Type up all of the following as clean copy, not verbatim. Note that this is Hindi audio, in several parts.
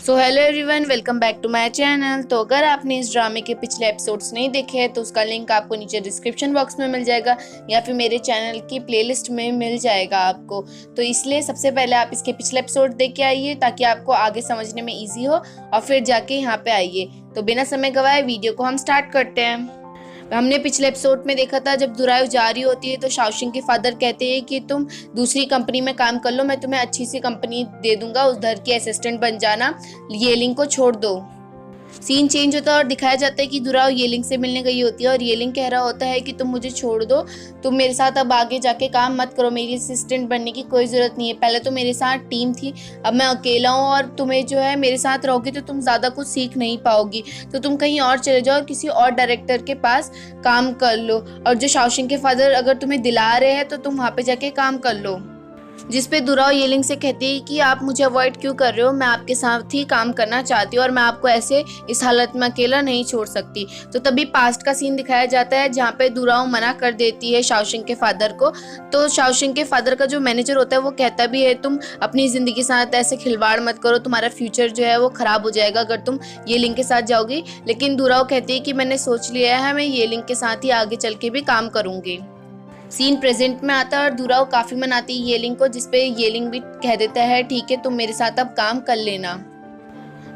So hello everyone, welcome back to my channel. तो अगर आपने इस ड्रामे के पिछले एपिसोड्स नहीं देखे हैं तो उसका लिंक आपको नीचे डिस्क्रिप्शन बॉक्स में मिल जाएगा या फिर मेरे चैनल की प्लेलिस्ट में मिल जाएगा आपको। तो इसलिए सबसे पहले आप इसके पिछले एपिसोड देख के आइए ताकि आपको आगे समझने में ईजी हो और फिर जाके यहाँ पे आइए। तो बिना समय गवाए वीडियो को हम स्टार्ट करते हैं। हमने पिछले एपिसोड में देखा था जब दुरायु जा रही होती है तो शाओशिंग के फादर कहते हैं कि तुम दूसरी कंपनी में काम कर लो, मैं तुम्हें अच्छी सी कंपनी दे दूंगा, उधर की असिस्टेंट बन जाना, येलिंग को छोड़ दो। सीन चेंज होता है और दिखाया जाता है कि दुरायु येलिंग से मिलने गई होती है और येलिंग कह रहा होता है कि तुम मुझे छोड़ दो, तुम मेरे साथ अब आगे जाके काम मत करो, मेरी असिस्टेंट बनने की कोई ज़रूरत नहीं है, पहले तो मेरे साथ टीम थी, अब मैं अकेला हूँ और तुम्हें जो है मेरे साथ रहोगी तो तुम ज़्यादा कुछ सीख नहीं पाओगी, तो तुम कहीं और चले जाओ और किसी और डायरेक्टर के पास काम कर लो, और जो शाओशिंग के फादर अगर तुम्हें दिला रहे हैं तो तुम वहाँ पे जाके काम कर लो। जिस पे दुरायु येलिंग से कहती है कि आप मुझे अवॉइड क्यों कर रहे हो, मैं आपके साथ ही काम करना चाहती हूँ और मैं आपको ऐसे इस हालत में अकेला नहीं छोड़ सकती। तो तभी पास्ट का सीन दिखाया जाता है जहाँ पे दुरायु मना कर देती है शाओशिंग के फादर को। तो शाओशिंग के फादर का जो मैनेजर होता है वो कहता भी है तुम अपनी ज़िंदगी के साथ ऐसे खिलवाड़ मत करो, तुम्हारा फ्यूचर जो है वो ख़राब हो जाएगा अगर तुम येलिंग के साथ जाओगी। लेकिन दुरायु कहती है कि मैंने सोच लिया है, मैं येलिंग के साथ ही आगे चल के भी काम करूँगी। सीन प्रेजेंट में आता है और दुरायु काफ़ी मनाती है येलिंग को, जिसपे येलिंग भी कह देता है ठीक है तुम मेरे साथ अब काम कर लेना।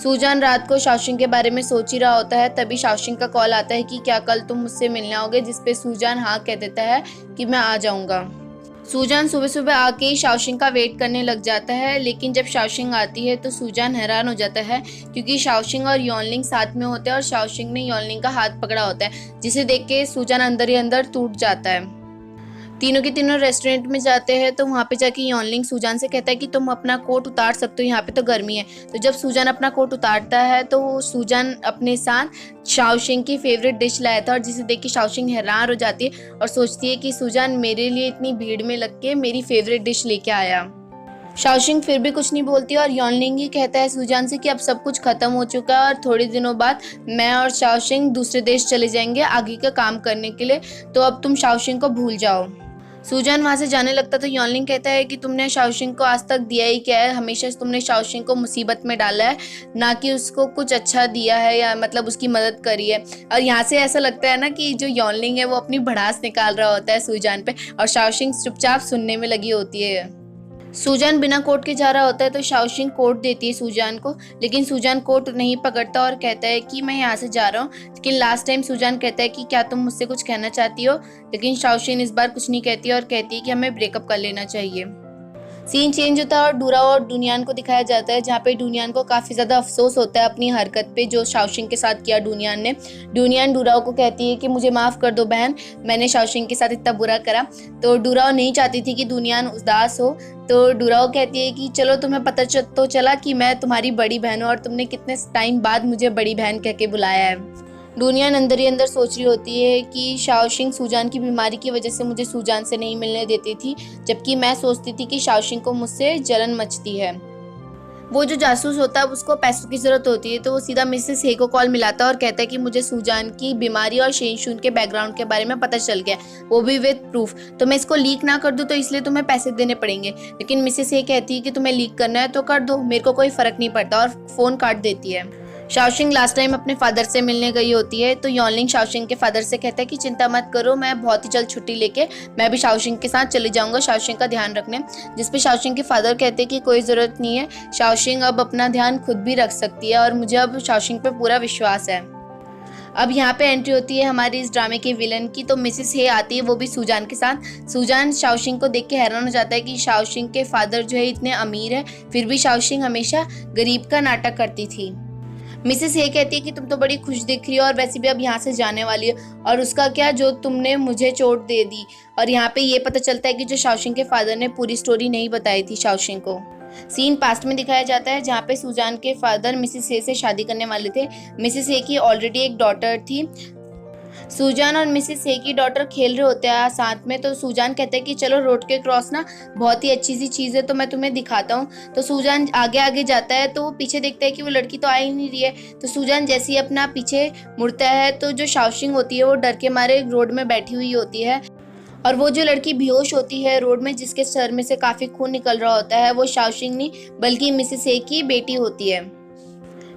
सूजान रात को शाओशिंग के बारे में सोच ही रहा होता है, तभी शाओशिंग का कॉल आता है कि क्या कल तुम मुझसे मिलने आओगे, जिसपे सूजान हाँ कह देता है कि मैं आ जाऊँगा। सूजान सुबह सुबह आके ही शाओशिंग का वेट करने लग जाता है, लेकिन जब शाओशिंग आती है तो सूजान हैरान हो जाता है क्योंकि शाओशिंग और योनलिंग साथ में होते हैं और शाओशिंग ने योनलिंग का हाथ पकड़ा होता है, जिसे देख के सूजान अंदर ही अंदर टूट जाता है। तीनों के तीनों रेस्टोरेंट में जाते हैं तो वहाँ पे जाके योनलिंग सूजान से कहता है कि तुम अपना कोट उतार सकते हो, यहाँ पे तो गर्मी है। तो जब सूजान अपना कोट उतारता है तो सूजान अपने साथ शाओशिंग की फेवरेट डिश लाया था और जिसे देख के शाओशिंग हैरान हो जाती है और सोचती है कि सूजान मेरे लिए इतनी भीड़ में लग के मेरी फेवरेट डिश लेके आया। शाओशिंग फिर भी कुछ नहीं बोलती और योनलिंग ही कहता है सूजान से कि अब सब कुछ खत्म हो चुका है और थोड़े दिनों बाद मैं और शाओशिंग दूसरे देश चले जाएंगे आगे का काम करने के लिए, तो अब तुम शाओशिंग को भूल जाओ। सूजान वहाँ से जाने लगता तो योनलिंग कहता है कि तुमने शाओशिंग को आज तक दिया ही क्या है, हमेशा तुमने शाओशिंग को मुसीबत में डाला है, ना कि उसको कुछ अच्छा दिया है या मतलब उसकी मदद करी है। और यहाँ से ऐसा लगता है ना कि जो योनलिंग है वो अपनी भड़ास निकाल रहा होता है सूजान पे और शाओशिंग चुपचाप सुनने में लगी होती है। सूजान बिना कोट के जा रहा होता है तो शाओशिंग कोट देती है सूजान को, लेकिन सूजान कोट नहीं पकड़ता और कहता है कि मैं यहाँ से जा रहा हूँ। लेकिन लास्ट टाइम सूजान कहता है कि क्या तुम मुझसे कुछ कहना चाहती हो, लेकिन शाओशिंग इस बार कुछ नहीं कहती और कहती है कि हमें ब्रेकअप कर लेना चाहिए। सीन चेंज होता है और दुरायु और डुनियान को दिखाया जाता है जहाँ पे डुनियान को काफ़ी ज़्यादा अफसोस होता है अपनी हरकत पे जो शाओशिंग के साथ किया डुनियान ने। डुनियान दुरायु को कहती है कि मुझे माफ़ कर दो बहन, मैंने शाओशिंग के साथ इतना बुरा करा। तो दुरायु नहीं चाहती थी कि डुनियान उदास हो, तो दुरायु कहती है कि चलो तुम्हें पता तो चला कि मैं तुम्हारी बड़ी बहन हूँ और तुमने कितने टाइम बाद मुझे बड़ी बहन कह के बुलाया है। डुनियान अंदर ही अंदर सोच रही होती है कि शाओशिंग सूजान की बीमारी की वजह से मुझे सूजान से नहीं मिलने देती थी, जबकि मैं सोचती थी कि शाओशिंग को मुझसे जलन मचती है। वो जो जासूस होता है उसको पैसों की ज़रूरत होती है तो वो सीधा मिसेस हे को कॉल मिलाता है और कहता है कि मुझे सूजान की बीमारी और शेनशून के बैकग्राउंड के बारे में पता चल गया, वो भी विद प्रूफ, तो मैं इसको लीक ना कर दूँ तो इसलिए तुम्हें पैसे देने पड़ेंगे। लेकिन मिसेस हे कहती है कि तुम्हें लीक करना है तो कर दो, मेरे को कोई फ़र्क नहीं पड़ता, और फ़ोन काट देती है। शाओशिंग लास्ट टाइम अपने फादर से मिलने गई होती है तो योनलिंग शाओशिंग के फादर से कहता है कि चिंता मत करो, मैं बहुत ही जल्द छुट्टी लेके मैं भी शाओशिंग के साथ चले जाऊंगा शाओशिंग का ध्यान रखने। जिस पे शाओशिंग के फादर कहते हैं कि कोई ज़रूरत नहीं है, शाओशिंग अब अपना ध्यान खुद भी रख सकती है और मुझे अब शाओशिंग पे पूरा विश्वास है। अब यहाँ पे एंट्री होती है हमारी इस ड्रामे के विलन की, तो मिसेस हे आती है वो भी सूजान के साथ। सूजान शाओशिंग को देख के हैरान हो जाता है कि शाओशिंग के फादर जो है इतने अमीर है फिर भी शाओशिंग हमेशा गरीब का नाटक करती थी। मिसेस हे कहती है कि तुम तो बड़ी खुश दिख रही हो और वैसे भी अब यहाँ से जाने वाली हो, और उसका क्या जो तुमने मुझे चोट दे दी। और यहाँ पे ये पता चलता है कि जो शाओशिंग के फादर ने पूरी स्टोरी नहीं बताई थी शाओशिंग को। सीन पास्ट में दिखाया जाता है जहाँ पे सूजान के फादर मिसेस हे से शादी करने वाले थे। मिसेस हे की ऑलरेडी एक डॉटर थी। सूजान और मिसेस हे की डॉटर खेल रहे होते हैं साथ में, तो सूजान कहते हैं कि चलो रोड के क्रॉस ना बहुत ही अच्छी सी चीज़ है तो मैं तुम्हें दिखाता हूँ। तो सूजान आगे आगे जाता है तो वो पीछे देखता है कि वो लड़की तो आ ही नहीं रही है। तो सूजान जैसे ही अपना पीछे मुड़ता है तो जो शाओशिंग होती है वो डर के मारे रोड में बैठी हुई होती है और वो जो लड़की बेहोश होती है रोड में जिसके सर में से काफ़ी खून निकल रहा होता है वो शाओशिंग नहीं बल्कि मिसेस हे की बेटी होती है।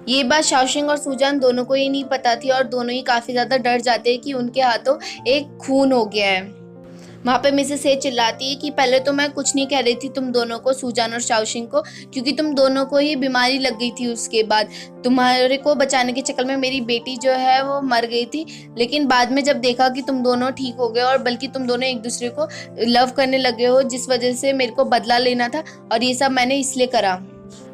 ये बात शाओशिंग और सूजान दोनों को ही नहीं पता थी और दोनों ही काफ़ी ज़्यादा डर जाते हैं कि उनके हाथों एक खून हो गया है। वहाँ पे मिसेस हे चिल्लाती है कि पहले तो मैं कुछ नहीं कह रही थी तुम दोनों को, सूजान और शाओशिंग को, क्योंकि तुम दोनों को ही बीमारी लग गई थी। उसके बाद तुम्हारे को बचाने के चक्कर में मेरी बेटी जो है वो मर गई थी, लेकिन बाद में जब देखा कि तुम दोनों ठीक हो गए और बल्कि तुम दोनों एक दूसरे को लव करने लगे हो, जिस वजह से मेरे को बदला लेना था और ये सब मैंने इसलिए करा।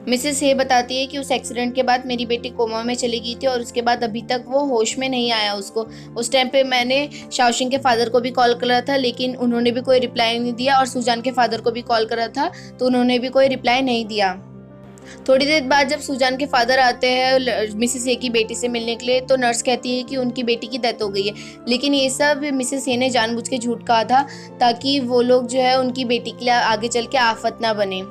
मिसेस हे बताती है कि उस एक्सीडेंट के बाद मेरी बेटी कोमा में चली गई थी और उसके बाद अभी तक वो होश में नहीं आया उसको। उस टाइम पे मैंने शाओशिंग के फादर को भी कॉल करा था, लेकिन उन्होंने भी कोई रिप्लाई नहीं दिया, और सूजान के फादर को भी कॉल करा था तो उन्होंने भी कोई रिप्लाई नहीं दिया। थोड़ी देर बाद जब सूजान के फादर आते हैं मिसेस हे की बेटी से मिलने के लिए, तो नर्स कहती है कि उनकी बेटी की डेथ हो गई है, लेकिन ये सब मिसेस हे ने जानबूझ के झूठ कहा था ताकि वो लोग जो है उनकी बेटी के लिए आगे चल के आफत ना बने।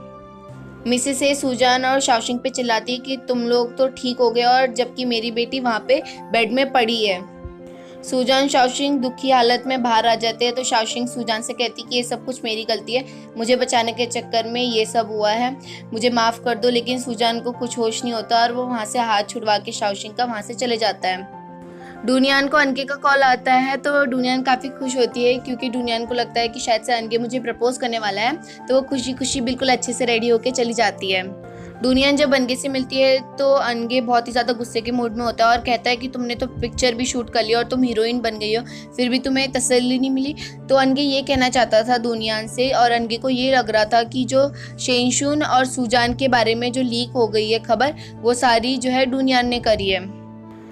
मिसेस हे सूजान और शाओशिंग पे चिल्लाती है कि तुम लोग तो ठीक हो गए और जबकि मेरी बेटी वहाँ पे बेड में पड़ी है। सूजान शाओशिंग दुखी हालत में बाहर आ जाते हैं तो शाओशिंग सूजान से कहती कि ये सब कुछ मेरी गलती है, मुझे बचाने के चक्कर में ये सब हुआ है, मुझे माफ़ कर दो। लेकिन सूजान को कुछ होश नहीं होता और वो वहाँ से हाथ छुड़वा के शाओशिंग का वहाँ से चले जाता है। डूनियान को अनके का कॉल आता है तो डूनियान काफ़ी खुश होती है क्योंकि डूनियान को लगता है कि शायद से अनके मुझे प्रपोज करने वाला है, तो वो खुशी खुशी बिल्कुल अच्छे से रेडी होके चली जाती है। डूनियान जब अनगे से मिलती है तो अनगे बहुत ही ज़्यादा गुस्से के मूड में होता है और कहता है कि तुमने तो पिक्चर भी शूट कर लिया और तुम हीरोइन बन गई हो, फिर भी तुम्हें तसल्ली नहीं मिली। तो अनगे ये कहना चाहता था डूनियान से, और अनगे को ये लग रहा था कि जो शेनशुन और सूजान के बारे में जो लीक हो गई है खबर, वो सारी जो है डूनियान ने करी है।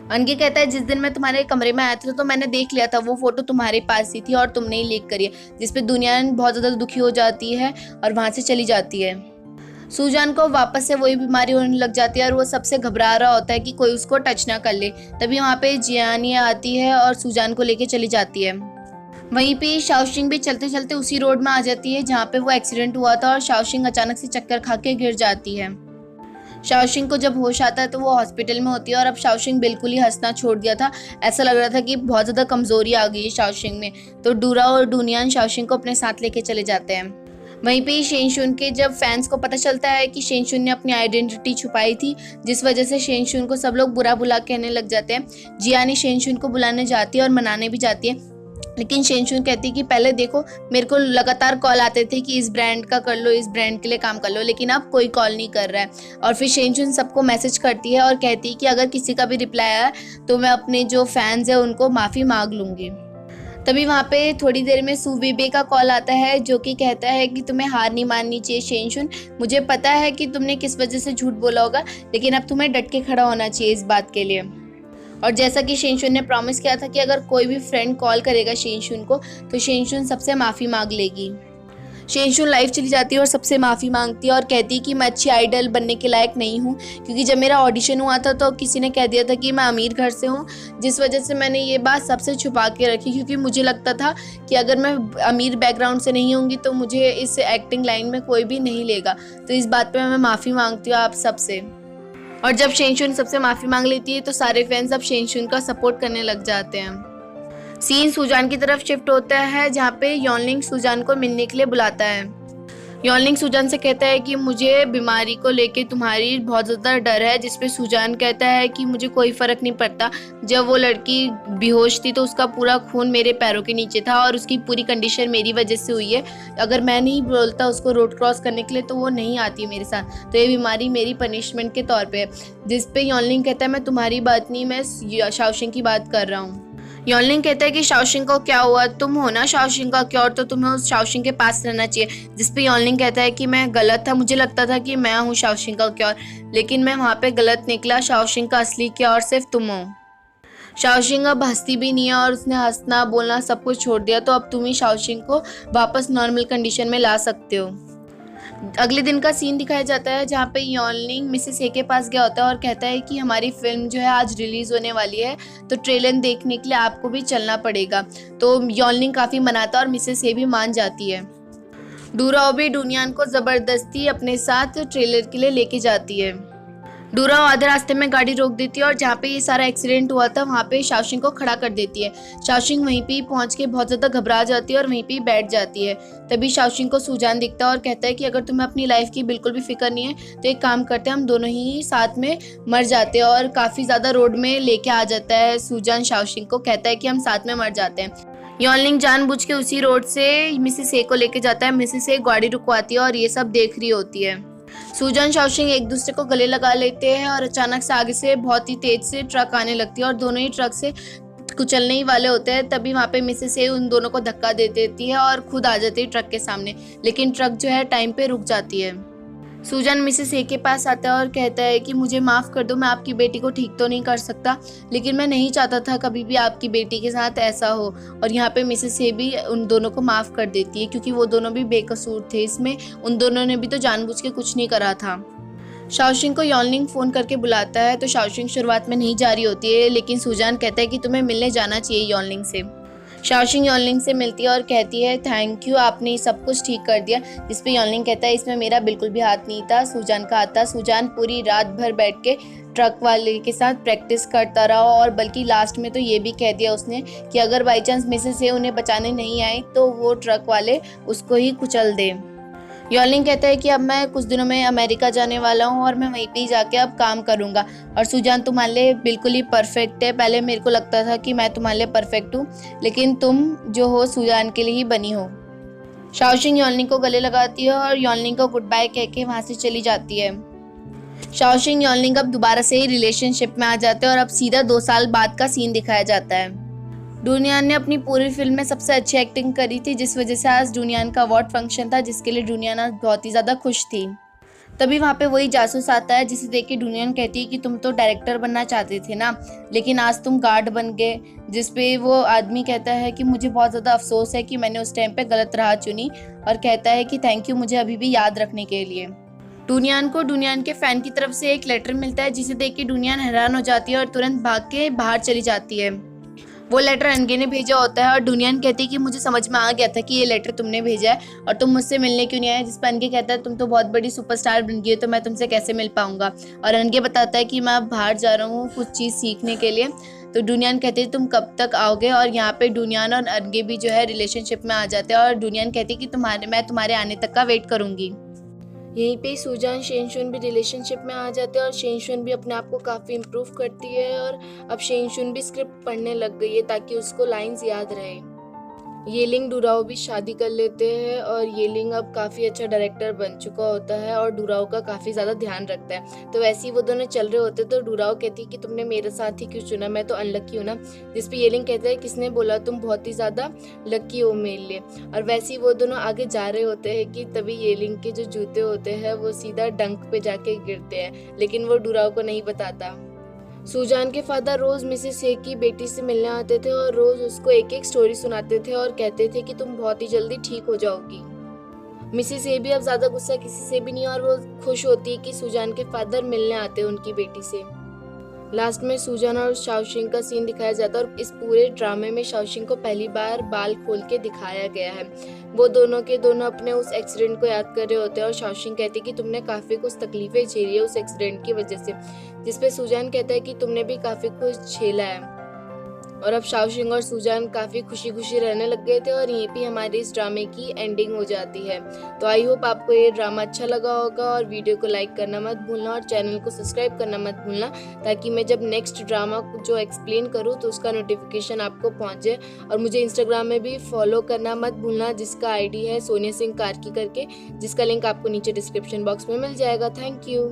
अनगे कहता है जिस दिन मैं तुम्हारे कमरे में आया था तो मैंने देख लिया था, वो फोटो तुम्हारे पास ही थी और तुमने ही लीक करी है, जिसपे डूनियान बहुत ज़्यादा दुखी हो जाती है और वहाँ से चली जाती है। सूजान को वापस से वही बीमारी होने लग जाती है और वो सबसे घबरा रहा होता है कि कोई उसको टच ना कर ले। तभी वहाँ पे जियानिया आती है और सूजान को लेके चली जाती है। वहीं पे शाओशिंग भी चलते चलते उसी रोड में आ जाती है जहाँ पे वो एक्सीडेंट हुआ था और शाओशिंग अचानक से चक्कर खा के गिर जाती है। शाओशिंग को जब होश आता है तो वो हॉस्पिटल में होती है और अब शाओशिंग बिल्कुल ही हंसना छोड़ दिया था, ऐसा लग रहा था कि बहुत ज़्यादा कमज़ोरी आ गई है शाओशिंग में। तो डूरा और डूनियान शाओशिंग को अपने साथ लेके चले जाते हैं। वहीं पे शेनशुन के जब फैंस को पता चलता है कि शेनशुन ने अपनी आइडेंटिटी छुपाई थी, जिस वजह से शेनशुन को सब लोग बुरा बुला कहने लग जाते हैं। जियानी शेनशुन को बुलाने जाती है और मनाने भी जाती है, लेकिन शेनशुन कहती है कि पहले देखो मेरे को लगातार कॉल आते थे कि इस ब्रांड का कर लो, इस ब्रांड के लिए काम कर लो, लेकिन अब कोई कॉल नहीं कर रहा है। और फिर शेनशुन सबको मैसेज करती है और कहती है कि अगर किसी का भी रिप्लाई आया तो मैं अपने जो फैंस हैं उनको माफ़ी मांग लूँगी। तभी वहाँ पे थोड़ी देर में सुबीबे का कॉल आता है जो कि कहता है कि तुम्हें हार नहीं माननी चाहिए शेनशुन, मुझे पता है कि तुमने किस वजह से झूठ बोला होगा, लेकिन अब तुम्हें डट के खड़ा होना चाहिए इस बात के लिए। और जैसा कि शेनशुन ने प्रॉमिस किया था कि अगर कोई भी फ्रेंड कॉल करेगा शेनशुन को तो शेनशुन सबसे माफ़ी मांग लेगी। शेनशुन लाइव चली जाती है और सबसे माफ़ी मांगती है और कहती है कि मैं अच्छी आइडल बनने के लायक नहीं हूँ, क्योंकि जब मेरा ऑडिशन हुआ था तो किसी ने कह दिया था कि मैं अमीर घर से हूँ, जिस वजह से मैंने ये बात सबसे छुपा के रखी, क्योंकि मुझे लगता था कि अगर मैं अमीर बैकग्राउंड से नहीं होंगी तो मुझे इस एक्टिंग लाइन में कोई भी नहीं लेगा। तो इस बात पर मैं माफ़ी मांगती हूँ आप सबसे। और जब शेनशुन सबसे माफ़ी मांग लेती है तो सारे फैंस अब शेनशुन का सपोर्ट करने लग जाते हैं। सीन सूजान की तरफ शिफ्ट होता है जहाँ पे यॉनलिंग सूजान को मिलने के लिए बुलाता है। यॉनलिंग सूजान से कहता है कि मुझे बीमारी को लेके तुम्हारी बहुत ज़्यादा डर है, जिस पे सूजान कहता है कि मुझे कोई फ़र्क नहीं पड़ता, जब वो लड़की बेहोश थी तो उसका पूरा खून मेरे पैरों के नीचे था और उसकी पूरी कंडीशन मेरी वजह से हुई है, अगर मैं नहीं बोलता उसको रोड क्रॉस करने के लिए तो वो नहीं आती मेरे साथ, तो ये बीमारी मेरी पनिशमेंट के तौर पर है। जिस पे यॉनलिंग कहता है मैं तुम्हारी बात नहीं, मैं शाओशिंग की बात कर रहा हूँ। यॉनलिंग कहता है कि शाओशिंग को क्या हुआ, तुम हो ना शाओशिंग का क्योर, तो तुम्हें उस शाओशिंग के पास रहना चाहिए। जिस पे यॉनलिंग कहता है कि मैं गलत था, मुझे लगता था कि मैं हूँ शाओशिंग का क्योर, लेकिन मैं वहाँ पे गलत निकला, शाओशिंग का असली क्योर सिर्फ तुम हो। शाओशिंग अब हंसती भी नहीं है और उसने हंसना बोलना सब कुछ छोड़ दिया, तो अब तुम ही शाओशिंग को वापस नॉर्मल कंडीशन में ला सकते हो। अगले दिन का सीन दिखाया जाता है जहाँ पे यॉनलिंग मिसेस हे के पास गया होता है और कहता है कि हमारी फिल्म जो है आज रिलीज़ होने वाली है, तो ट्रेलर देखने के लिए आपको भी चलना पड़ेगा। तो यॉनलिंग काफ़ी मनाता है और मिसेस हे भी मान जाती है। डूराओ भी डूनियान को ज़बरदस्ती अपने साथ ट्रेलर के लिए लेके जाती है। डूराओ आधे रास्ते में गाड़ी रोक देती है और जहाँ पे ये सारा एक्सीडेंट हुआ था वहाँ पे शाओशिंग को खड़ा कर देती है। शाओशिंग वहीं पे पहुँच के बहुत ज़्यादा घबरा जाती है और वहीं पे बैठ जाती है। तभी शाओशिंग को सूजान दिखता है और कहता है कि अगर तुम्हें अपनी लाइफ की बिल्कुल भी फिक्र नहीं है तो एक काम करते हैं, हम दोनों ही साथ में मर जाते हैं। और काफ़ी ज़्यादा रोड में लेके आ जाता है सूजान शाओशिंग को, कहता है कि हम साथ में मर जाते हैं। यॉनलिंग जानबूझ के उसी रोड से मिसेस ए को लेके जाता है। मिसेस ए गाड़ी रुकवाती है और ये सब देख रही होती है। सूजान शाओशिंग एक दूसरे को गले लगा लेते हैं और अचानक से आगे से बहुत ही तेज से ट्रक आने लगती है और दोनों ही ट्रक से कुचलने ही वाले होते हैं। तभी वहाँ पे मिसेस ए उन दोनों को धक्का दे देती है और खुद आ जाती है ट्रक के सामने, लेकिन ट्रक जो है टाइम पे रुक जाती है। सूजन मिसेस ए के पास आता है और कहता है कि मुझे माफ़ कर दो, मैं आपकी बेटी को ठीक तो नहीं कर सकता, लेकिन मैं नहीं चाहता था कभी भी आपकी बेटी के साथ ऐसा हो। और यहाँ पे मिसेस ए भी उन दोनों को माफ़ कर देती है क्योंकि वो दोनों भी बेकसूर थे इसमें, उन दोनों ने भी तो जानबूझ के कुछ नहीं करा था। शाओशिंग को यॉनलिंग फ़ोन करके बुलाता है तो शाओशिंग शुरुआत में नहीं जा रही होती है, लेकिन सूजान कहता है कि तुम्हें मिलने जाना चाहिए यॉनलिंग से। शाओशिंग यॉनलिंग से मिलती है और कहती है थैंक यू, आपने सब कुछ ठीक कर दिया। जिस पे यॉनलिंग कहता है इसमें मेरा बिल्कुल भी हाथ नहीं था, सूजान का हाथ था। सूजान पूरी रात भर बैठ के ट्रक वाले के साथ प्रैक्टिस करता रहा और बल्कि लास्ट में तो ये भी कह दिया उसने कि अगर बाई चांस मिसेस ए उन्हें बचाने नहीं आए तो वो ट्रक वाले उसको ही कुचल दे। यॉनलिंग कहता है कि अब मैं कुछ दिनों में अमेरिका जाने वाला हूँ और मैं वहीं पे ही जाके अब काम करूँगा और सूजान तुम्हारे लिए बिल्कुल ही परफेक्ट है। पहले मेरे को लगता था कि मैं तुम्हारे लिए परफेक्ट हूँ, लेकिन तुम जो हो सूजान के लिए ही बनी हो। शाओशिंग यॉनलिंग को गले लगाती है और यॉनलिंग को गुड बाय कह के वहाँ से चली जाती है। शाओशिंग यॉनलिंग अब दोबारा से ही रिलेशनशिप में आ जाते हैं और अब सीधा 2 साल बाद का सीन दिखाया जाता है। डूनियान ने अपनी पूरी फिल्म में सबसे अच्छी एक्टिंग करी थी, जिस वजह से आज डूनियान का अवार्ड फंक्शन था जिसके लिए डूनियान आज बहुत ही ज़्यादा खुश थी। तभी वहाँ पे वही जासूस आता है जिसे देख के डूनियान कहती है कि तुम तो डायरेक्टर बनना चाहते थे ना, लेकिन आज तुम गार्ड बन गए। जिस पे वो आदमी कहता है कि मुझे बहुत ज़्यादा अफसोस है कि मैंने उस टाइम पे गलत राह चुनी, और कहता है कि थैंक यू मुझे अभी भी याद रखने के लिए। डूनियान को डूनियान के फ़ैन की तरफ से एक लेटर मिलता है जिसे देख के डूनियान हैरान हो जाती है और तुरंत भाग के बाहर चली जाती है। वो लेटर अनगे ने भेजा होता है और डूनियान कहती है कि मुझे समझ में आ गया था कि ये लेटर तुमने भेजा है और तुम मुझसे मिलने क्यों नहीं आए। जिस पर अनगे कहता है तुम तो बहुत बड़ी सुपरस्टार बन गई हो तो मैं तुमसे कैसे मिल पाऊंगा। और अनगे बताता है कि मैं अब बाहर जा रहा हूँ कुछ चीज़ सीखने के लिए। तो डूनियान कहती है तुम कब तक आओगे, और यहाँ पे डूनियान और अनगे भी जो है रिलेशनशिप में आ जाते हैं और डूनियान कहती है कि मैं तुम्हारे आने तक का वेट करूँगी। यहीं पे सूजान शेनशुन भी रिलेशनशिप में आ जाते हैं और शेनशुन भी अपने आप को काफ़ी इम्प्रूव करती है और अब शेनशुन भी स्क्रिप्ट पढ़ने लग गई है ताकि उसको लाइंस याद रहे। येलिंग डूराओ भी शादी कर लेते हैं और येलिंग अब काफ़ी अच्छा डायरेक्टर बन चुका होता है और डूराओ का काफ़ी ज़्यादा ध्यान रखता है। तो वैसे ही वो दोनों चल रहे होते तो डूराओ कहती है कि तुमने मेरे साथ ही क्यों चुना, मैं तो अनलकी हूँ ना। जिस पे येलिंग कहता है किसने बोला, तुम बहुत ही ज़्यादा लकी हो मेरे लिए। और वैसे ही वो दोनों आगे जा रहे होते हैं कि तभी येलिंग के जो जूते होते हैं वो सीधा डंक पे जाके गिरते हैं, लेकिन वो डूराओ को नहीं बताता। सूजान के फादर रोज मिसेस ए की बेटी से मिलने आते थे और रोज उसको एक एक स्टोरी सुनाते थे और कहते थे कि तुम बहुत ही जल्दी ठीक हो जाओगी। मिसेस ए भी अब ज्यादा गुस्सा किसी से भी नहीं और वो खुश होती है कि सूजान के फादर मिलने आते हैं उनकी बेटी से। लास्ट में सूजान और शाओशिंग का सीन दिखाया जाता है और इस पूरे ड्रामे में शाओशिंग को पहली बार बाल खोल के दिखाया गया है। वो दोनों के दोनों अपने उस एक्सीडेंट को याद कर रहे होते हैं और शाओशिंग कहती है कि तुमने काफ़ी कुछ तकलीफें झेली है उस एक्सीडेंट की वजह से। जिसपे सूजान कहता है कि तुमने भी काफ़ी कुछ झेला है। और अब शाओशिंग और सूजान काफ़ी खुशी खुशी रहने लग गए थे और यहीं पे हमारे इस ड्रामे की एंडिंग हो जाती है। तो आई होप आपको ये ड्रामा अच्छा लगा होगा और वीडियो को लाइक करना मत भूलना और चैनल को सब्सक्राइब करना मत भूलना, ताकि मैं जब नेक्स्ट ड्रामा जो एक्सप्लेन करूँ तो उसका नोटिफिकेशन आपको पहुँचे। और मुझे इंस्टाग्राम में भी फॉलो करना मत भूलना, जिसका ID है सोनिया सिंह कार्की करके, जिसका लिंक आपको नीचे डिस्क्रिप्शन बॉक्स में मिल जाएगा। Thank you.